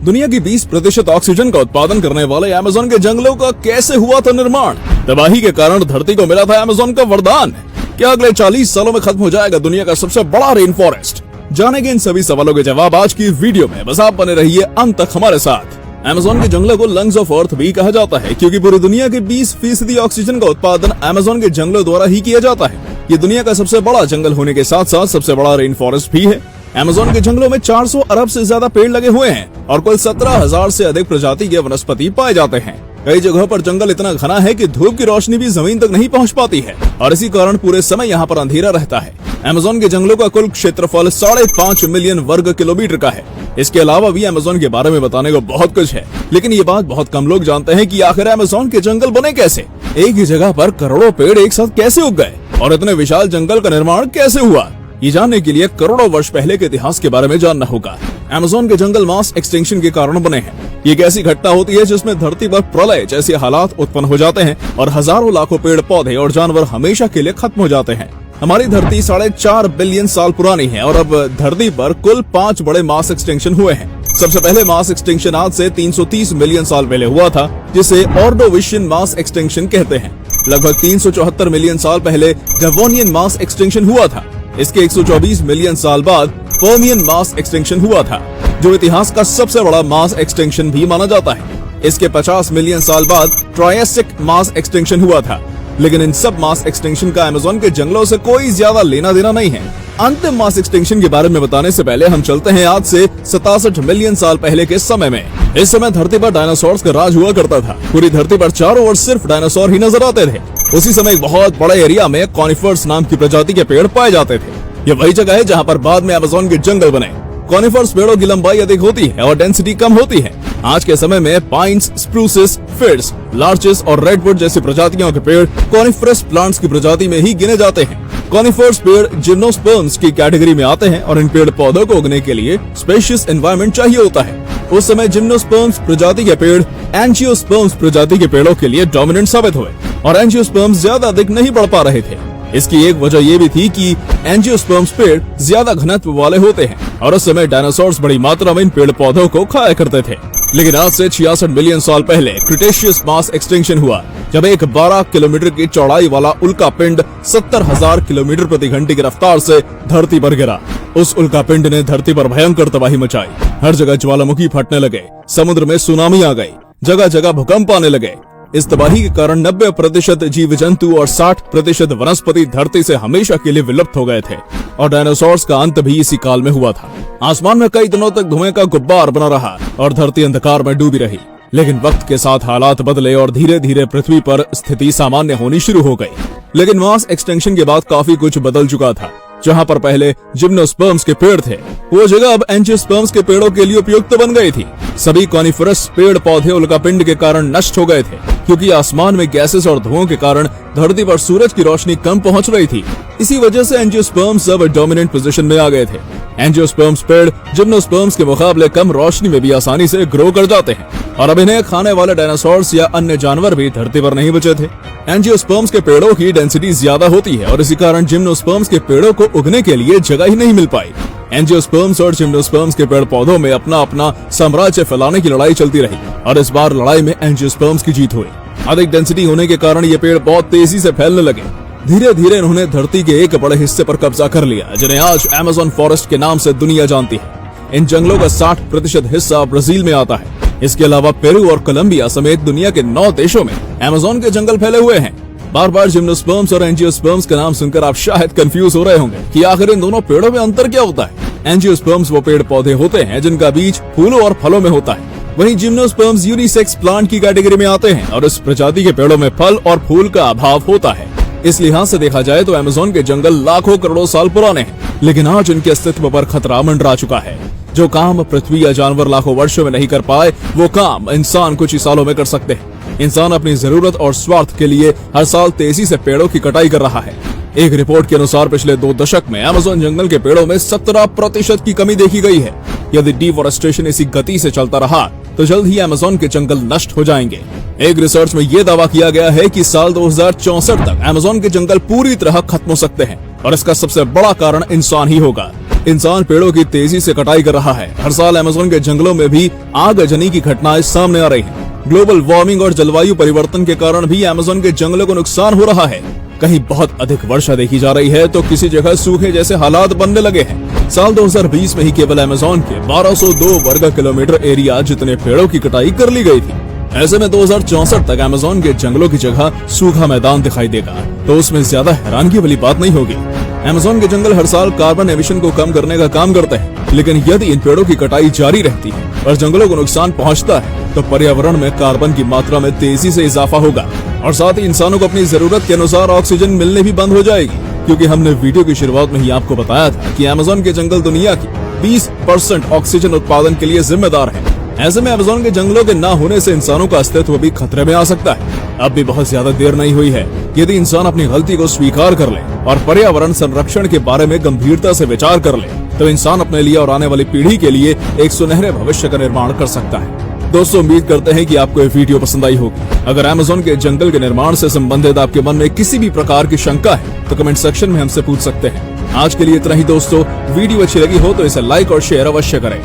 दुनिया की 20% ऑक्सीजन का उत्पादन करने वाले अमेज़न के जंगलों का कैसे हुआ था निर्माण? तबाही के कारण धरती को मिला था अमेज़न का वरदान। क्या अगले 40 सालों में खत्म हो जाएगा दुनिया का सबसे बड़ा रेन फॉरेस्ट? जानेंगे इन सभी सवालों के जवाब आज की वीडियो में। बस आप बने रहिए अंत तक हमारे साथ। अमेज़न के जंगलों को लंग्स ऑफ अर्थ भी कहा जाता है, क्योंकि पूरी दुनिया के 20% ऑक्सीजन का उत्पादन अमेज़न के जंगलों द्वारा ही किया जाता है। ये दुनिया का सबसे बड़ा जंगल होने के साथ साथ सबसे बड़ा रेन फॉरेस्ट भी है। अमेज़न के जंगलों में 400 अरब से ज्यादा पेड़ लगे हुए हैं और कुल 17,000 से अधिक प्रजाति के वनस्पति पाए जाते हैं। कई जगहों पर जंगल इतना घना है कि धूप की रोशनी भी जमीन तक नहीं पहुंच पाती है और इसी कारण पूरे समय यहाँ पर अंधेरा रहता है। अमेज़न के जंगलों का कुल क्षेत्रफल 5.5 मिलियन वर्ग किलोमीटर का है। इसके अलावा भी अमेज़न के बारे में बताने को बहुत कुछ है, लेकिन ये बात बहुत कम लोग जानते हैं कि आखिर अमेज़न के जंगल बने कैसे। एक ही जगह पर करोड़ों पेड़ एक साथ कैसे उग गए और इतने विशाल जंगल का निर्माण कैसे हुआ, ये जानने के लिए करोड़ों वर्ष पहले के इतिहास के बारे में जानना होगा। अमेज़न के जंगल मास एक्सटिंक्शन के कारण बने हैं। ये एक ऐसी घटना होती है जिसमें धरती पर प्रलय जैसे हालात उत्पन्न हो जाते हैं और हजारों लाखों पेड़ पौधे और जानवर हमेशा के लिए खत्म हो जाते हैं। हमारी धरती 4.5 बिलियन साल पुरानी है और अब धरती पर कुल 5 बड़े मास एक्सटिंक्शन हुए हैं। सबसे पहले मास एक्सटिंक्शन आज से 330 मिलियन साल पहले हुआ था, जिसे ऑर्डोविशियन मास एक्सटिंक्शन कहते हैं। लगभग 374 मिलियन साल पहले डेवोनियन मास एक्सटिंक्शन हुआ था। इसके 124 मिलियन साल बाद पर्मियन मास एक्सटिंक्शन हुआ था, जो इतिहास का सबसे बड़ा मास एक्सटिंक्शन भी माना जाता है। इसके 50 मिलियन साल बाद ट्रायसिक मास एक्सटिंक्शन हुआ था, लेकिन इन सब मास एक्सटिंक्शन का अमेज़न के जंगलों से कोई ज्यादा लेना देना नहीं है। अंतिम मास एक्सटिंक्शन के बारे में बताने से पहले हम चलते हैं आज से 67 मिलियन साल पहले के समय में। इस समय धरती पर डायनासोर्स का राज हुआ करता था। पूरी धरती पर चारों ओर सिर्फ डायनासोर ही नजर आते थे। उसी समय एक बहुत बड़े एरिया में कॉनिफर्स नाम की प्रजाति के पेड़ पाए जाते थे। ये वही जगह है जहाँ पर बाद में अमेज़न के जंगल बने। कॉनिफर्स पेड़ों की लंबाई अधिक होती है और डेंसिटी कम होती है। आज के समय में पाइन्स, स्प्रूसेस, फिर्स, लार्चेस और रेडवुड जैसी प्रजातियों के पेड़ कॉनिफरस प्लांट्स की प्रजाति में ही गिने जाते हैं। कॉनिफर्स पेड़ जिम्नोस्पर्म्स की कैटेगरी में आते हैं और इन पेड़ पौधों को उगने के लिए स्पेशियस एनवायरनमेंट चाहिए होता है। उस समय जिम्नोस्पर्म्स प्रजाति के पेड़ एंजियोस्पर्म्स प्रजाति के पेड़ों के लिए डोमिनेंट साबित हुए और एंजियोस्पर्म्स ज्यादा अधिक नहीं बढ़ पा रहे थे। इसकी एक वजह ये भी थी कि एंजियोस्पर्म्स पेड़ ज्यादा घनत्व वाले होते हैं और उस समय डायनासोर्स बड़ी मात्रा में इन पेड़ पौधों को खाया करते थे। लेकिन आज से 66 मिलियन साल पहले क्रिटेशियस मास एक्सटिंक्शन हुआ, जब एक 12 किलोमीटर की चौड़ाई वाला उल्का पिंड 70,000 किलोमीटर प्रति घंटे की रफ्तार से धरती पर गिरा। उस उल्का पिंड ने धरती पर भयंकर तबाही मचाई। हर जगह ज्वालामुखी फटने लगे, समुद्र में सुनामी आ गई, जगह जगह भूकंप आने लगे। इस तबाही के कारण 90% जीव जंतु और 60% वनस्पति धरती से हमेशा के लिए विलुप्त हो गए थे और डायनासोर्स का अंत भी इसी काल में हुआ था। आसमान में कई दिनों तक धुएं का गुब्बार बना रहा और धरती अंधकार में डूबी रही। लेकिन वक्त के साथ हालात बदले और धीरे धीरे पृथ्वी पर स्थिति सामान्य होनी शुरू हो गई। लेकिन मास एक्सटिंक्शन के बाद काफी कुछ बदल चुका था। जहाँ पर पहले जिम्नोस्पर्म्स के पेड़ थे, वो जगह अब एंजियोस्पर्म्स के पेड़ों के लिए उपयुक्त बन गई थी। सभी कॉनिफरस पेड़ पौधे उल्कापिंड के कारण नष्ट हो गए थे, क्योंकि आसमान में गैसेस और धुओं के कारण धरती पर सूरज की रोशनी कम पहुंच रही थी। इसी वजह से एंजियोस्पर्म्स अब डोमिनेंट पोजीशन में आ गए थे। एंजियोस्पर्म्स पेड़ जिम्नोस्पर्म्स के मुकाबले कम रोशनी में भी आसानी से ग्रो कर जाते हैं और अब इन्हें खाने वाले डायनासोर्स या अन्य जानवर भी धरती पर नहीं बचे थे। एंजियोस्पर्म्स के पेड़ों की डेंसिटी ज्यादा होती है और इसी कारण जिम्नोस्पर्म्स के पेड़ों को उगने के लिए जगह ही नहीं मिल पाई। एंजियोस्पर्म्स और जिम्नोस्पर्म्स के पेड़ पौधों में अपना अपना साम्राज्य फैलाने की लड़ाई चलती रही और इस बार लड़ाई में एंजियोस्पर्म्स की जीत हुई। अधिक डेंसिटी होने के कारण ये पेड़ बहुत तेजी से फैलने लगे। धीरे धीरे इन्होंने धरती के एक बड़े हिस्से पर कब्जा कर लिया, जिन्हें आज अमेज़न फॉरेस्ट के नाम से दुनिया जानती है। इन जंगलों का 60% हिस्सा ब्राजील में आता है। इसके अलावा पेरू और कोलंबिया समेत दुनिया के 9 देशों में अमेज़न के जंगल फैले हुए हैं। बार बार जिम्नोस्पर्म्स और एंजियोस्पर्म्स का नाम सुनकर आप शायद कंफ्यूज हो रहे होंगे कि आखिर इन दोनों पेड़ों में अंतर क्या होता है। एंजियोस्पर्म्स वो पेड़ पौधे होते हैं जिनका बीज फूलों और फलों में होता है, वहीं जिम्नोस्पर्म्स यूनिसेक्स प्लांट की कैटेगरी में आते हैं और इस प्रजाति के पेड़ों में फल और फूल का अभाव होता है। इस लिहाज से देखा जाए तो अमेज़न के जंगल लाखों करोड़ों साल पुराने हैं, लेकिन आज उनके अस्तित्व पर खतरा मंडरा चुका है। जो काम पृथ्वी या जानवर लाखों वर्षों में नहीं कर पाए, वो काम इंसान कुछ ही सालों में कर सकते हैं। इंसान अपनी जरूरत और स्वार्थ के लिए हर साल तेजी से पेड़ों की कटाई कर रहा है। एक रिपोर्ट के अनुसार पिछले 2 दशक में अमेज़न जंगल के पेड़ों में 17% की कमी देखी गई है। यदि डिफॉरेस्टेशन इसी गति से चलता रहा तो जल्द ही अमेज़न के जंगल नष्ट हो जाएंगे। एक रिसर्च में ये दावा किया गया है कि साल 2064 तक अमेज़न के जंगल पूरी तरह खत्म हो सकते हैं और इसका सबसे बड़ा कारण इंसान ही होगा। इंसान पेड़ों की तेजी से कटाई कर रहा है। हर साल अमेज़न के जंगलों में भी आगजनी की घटनाएं सामने आ रही हैं। ग्लोबल वार्मिंग और जलवायु परिवर्तन के कारण भी अमेज़न के जंगलों को नुकसान हो रहा है। कहीं बहुत अधिक वर्षा देखी जा रही है तो किसी जगह सूखे जैसे हालात बनने लगे हैं। साल 2020 में ही केवल अमेज़न के 1202 वर्ग किलोमीटर एरिया जितने पेड़ों की कटाई कर ली गई थी। ऐसे में 2064 तक अमेज़न के जंगलों की जगह सूखा मैदान दिखाई देगा, तो उसमें ज्यादा हैरानगी वाली बात नहीं होगी। अमेज़न के जंगल हर साल कार्बन एमिशन को कम करने का काम करते हैं, लेकिन यदि इन पेड़ों की कटाई जारी रहती है और जंगलों को नुकसान पहुंचता है तो पर्यावरण में कार्बन की मात्रा में तेजी से इजाफा होगा और साथ ही इंसानों को अपनी जरूरत के अनुसार ऑक्सीजन मिलने भी बंद हो जाएगी। क्योंकि हमने वीडियो की शुरुआत में ही आपको बताया था कि अमेज़न के जंगल दुनिया की 20% ऑक्सीजन उत्पादन के लिए जिम्मेदार है। ऐसे में अमेज़न के जंगलों के न होने से इंसानों का अस्तित्व भी खतरे में आ सकता है। अब भी बहुत ज्यादा देर नहीं हुई है। यदि इंसान अपनी गलती को स्वीकार कर ले और पर्यावरण संरक्षण के बारे में गंभीरता से विचार कर ले तो इंसान अपने लिए और आने वाली पीढ़ी के लिए एक सुनहरे भविष्य का निर्माण कर सकता है। दोस्तों, उम्मीद करते हैं कि आपको ये वीडियो पसंद आई होगी। अगर अमेज़न के जंगल के निर्माण से संबंधित आपके मन में किसी भी प्रकार की शंका है तो कमेंट सेक्शन में हमसे पूछ सकते हैं। आज के लिए इतना ही दोस्तों। वीडियो अच्छी लगी हो तो इसे लाइक और शेयर अवश्य करें।